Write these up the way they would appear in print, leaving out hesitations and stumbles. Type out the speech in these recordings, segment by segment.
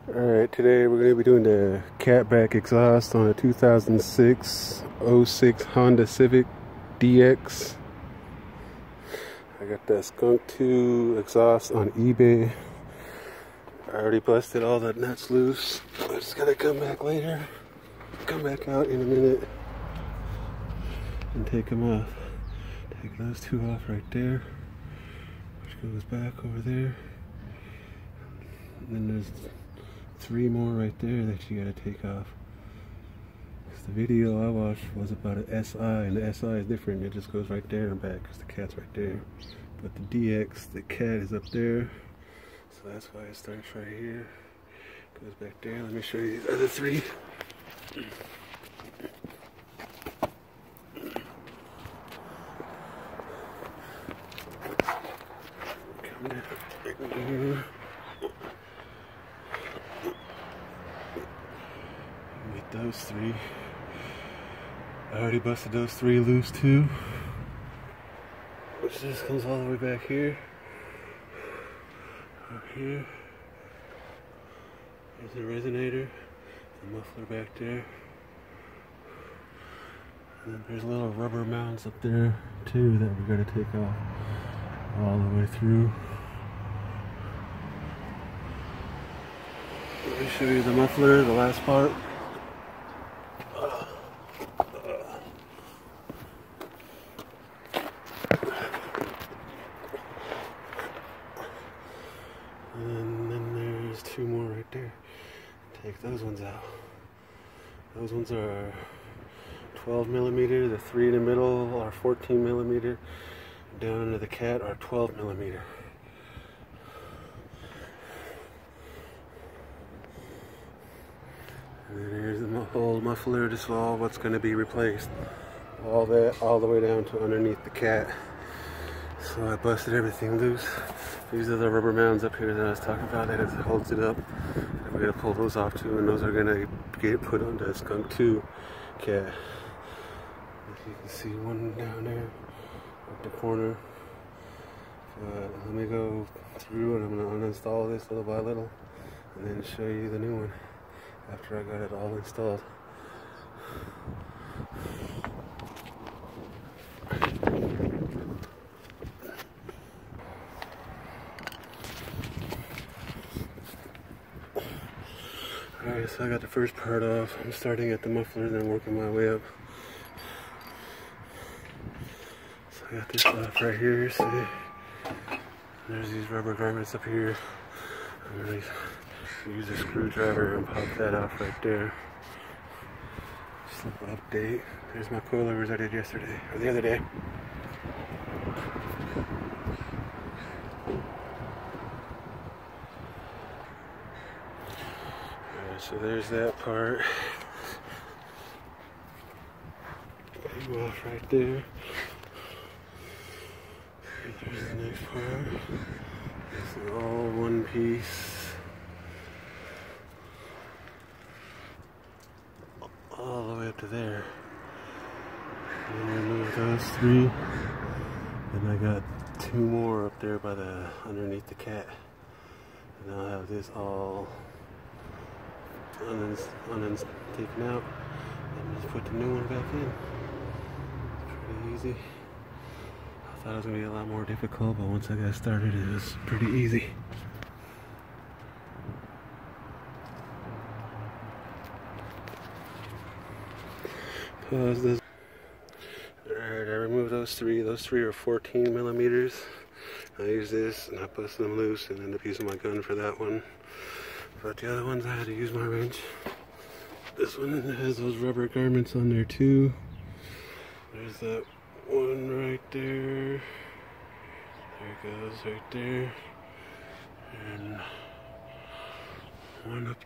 Alright, today we're going to be doing the catback exhaust on a 2006 06 Honda Civic DX. I got that Skunk2 exhaust on eBay. I already busted all the nuts loose. I just gotta come back later. Come back out in a minute and take them off. Take those two off right there, which goes back over there. And then there's three more right there that you gotta take off. The video I watched was about an SI, and the SI is different. It just goes right there and back because the cat's right there. But the DX, the cat is up there, so that's why it starts right here. Goes back there. Let me show you the other three. Come down right here. Get those three. I already busted those three loose too. Which just comes all the way back here. Up here. There's the resonator. The muffler back there. And then there's little rubber mounts up there too that we gotta take off all the way through. Let me show you the muffler, the last part. And then there's two more right there. Take those ones out. Those ones are 12 millimeter. The three in the middle are 14 millimeter. Down under the cat are 12 millimeter. And then here's the whole muffler. This is all what's going to be replaced. All that, all the way down to underneath the cat. So I busted everything loose. These are the rubber mounds up here that I was talking about that holds it up. And we're going to pull those off too, and those are going to get put on the Skunk2 cat. If you can see one down there at the corner. But let me go through and I'm going to uninstall this little by little and then show you the new one after I got it all installed. Alright, so I got the first part off. I'm starting at the muffler and then working my way up. So I got this off right here, see? There's these rubber garments up here. I'm going to use a screwdriver and pop that off right there. Just a little update. There's my coilovers I did yesterday, or the other day. So there's that part. Go off right there. There's the next part. It's all one piece. All the way up to there. And then remove those three. And I got two more up there by the underneath the cat. And I'll have this all taken out and just put the new one back in. It's pretty easy. I thought it was going to be a lot more difficult, but once I got started it was pretty easy. Pause this. Alright, I removed those three. Those three are 14 millimeters. I used this and I busted them loose and ended up using my gun for that one. But the other ones I had to use my wrench. This one has those rubber garments on there too. There's that one right there. There it goes right there. And one up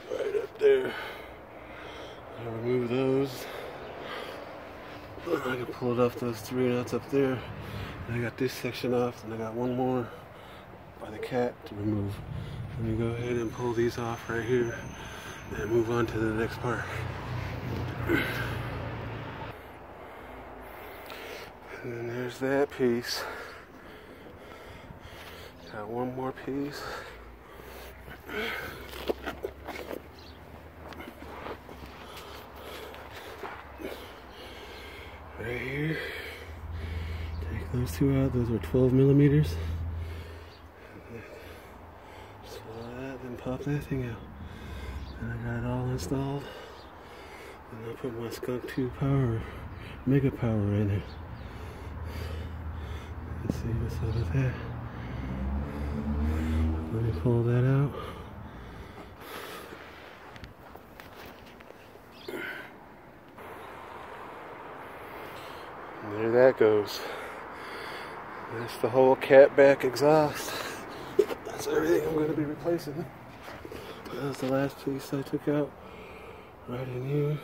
right up there. I remove those. I can pull it off those three nuts up there. And I got this section off, and I got one more by the cat to remove. Let me go ahead and pull these off right here and move on to the next part. And then there's that piece. Got one more piece. two out. Those are 12 millimeters. Just follow that, then pop that thing out. And I got it all installed. And I'll put my Skunk2 power, mega power in it. Let's see what's up with that. Let me pull that out. And there that goes. That's the whole catback exhaust. That's everything I'm going to be replacing. That was the last piece I took out. Right in here.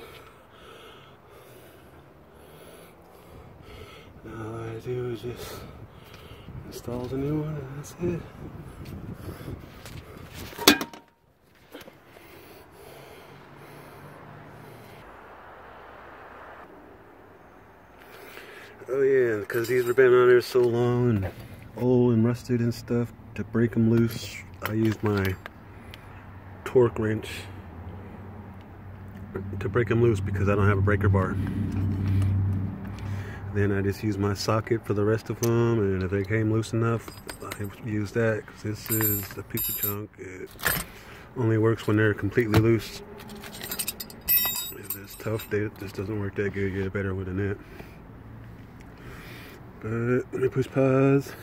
Now all I do is just install the new one and that's it. Oh yeah, because these have been on there so long and old and rusted and stuff, to break them loose, I use my torque wrench to break them loose because I don't have a breaker bar. Then I just use my socket for the rest of them, and if they came loose enough, I use that because this is a piece of junk. It only works when they're completely loose. If it's tough, this doesn't work that good. You get a better one than that. But let me push pause.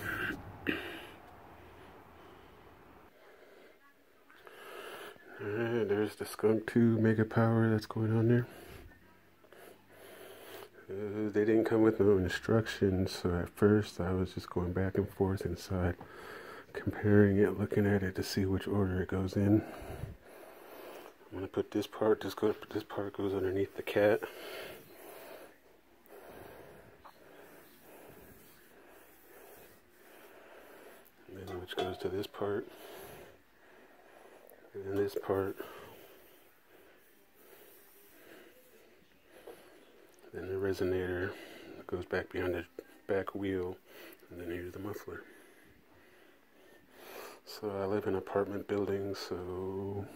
Alright, there's the Skunk2 mega power that's going on there. They didn't come with no instructions, so at first I was just going back and forth inside, comparing it, looking at it to see which order it goes in. I'm going to put this part, this part goes underneath the cat. And then which goes to this part. And then this part. Then the resonator goes back behind the back wheel, and then here's the muffler. So I live in an apartment building, so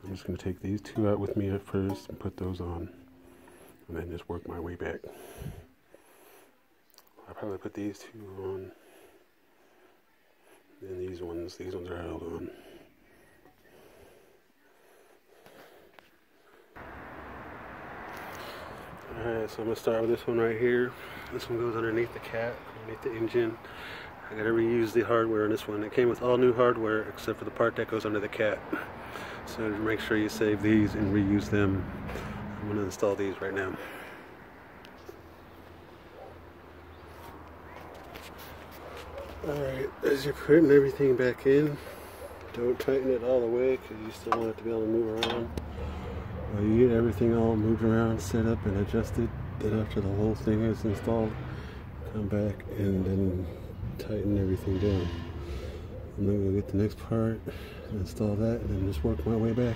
I'm just going to take these two out with me at first and put those on, and then just work my way back. I'll probably put these two on, and these ones are held on. Alright, so I'm going to start with this one right here. This one goes underneath the cat, underneath the engine. I got to reuse the hardware on this one. It came with all new hardware except for the part that goes under the cat. So make sure you save these and reuse them. I'm going to install these right now. Alright, as you're putting everything back in, don't tighten it all the way because you still want it to be able to move around. You get everything all moved around, set up and adjusted. Then after the whole thing is installed, come back and then tighten everything down. I'm going to go get the next part, install that, and then just work my way back.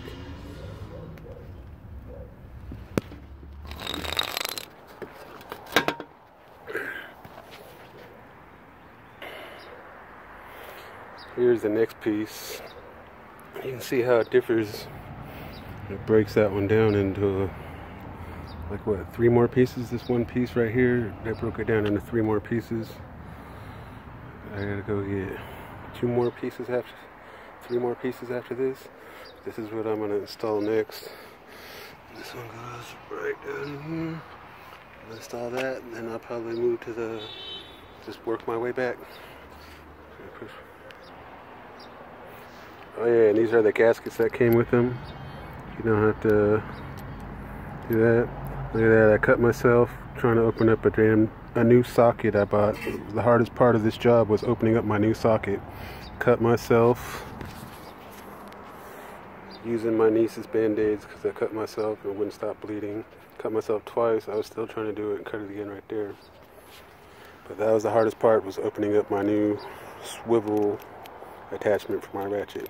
Here's the next piece. You can see how it differs. It breaks that one down into like what, 3 more pieces. This one piece right here, that broke it down into 3 more pieces. I gotta go get 3 more pieces after this. This is what I'm gonna install next. This one goes right down here. I'll install that, and then I'll probably move to just work my way back. Oh yeah, and these are the gaskets that came with them. You don't have to do that. Look at that, I cut myself trying to open up a new socket I bought. The hardest part of this job was opening up my new socket. Cut myself using my niece's band-aids because I cut myself and it wouldn't stop bleeding. Cut myself twice. I was still trying to do it and cut it again right there. But that was the hardest part, was opening up my new swivel attachment for my ratchet.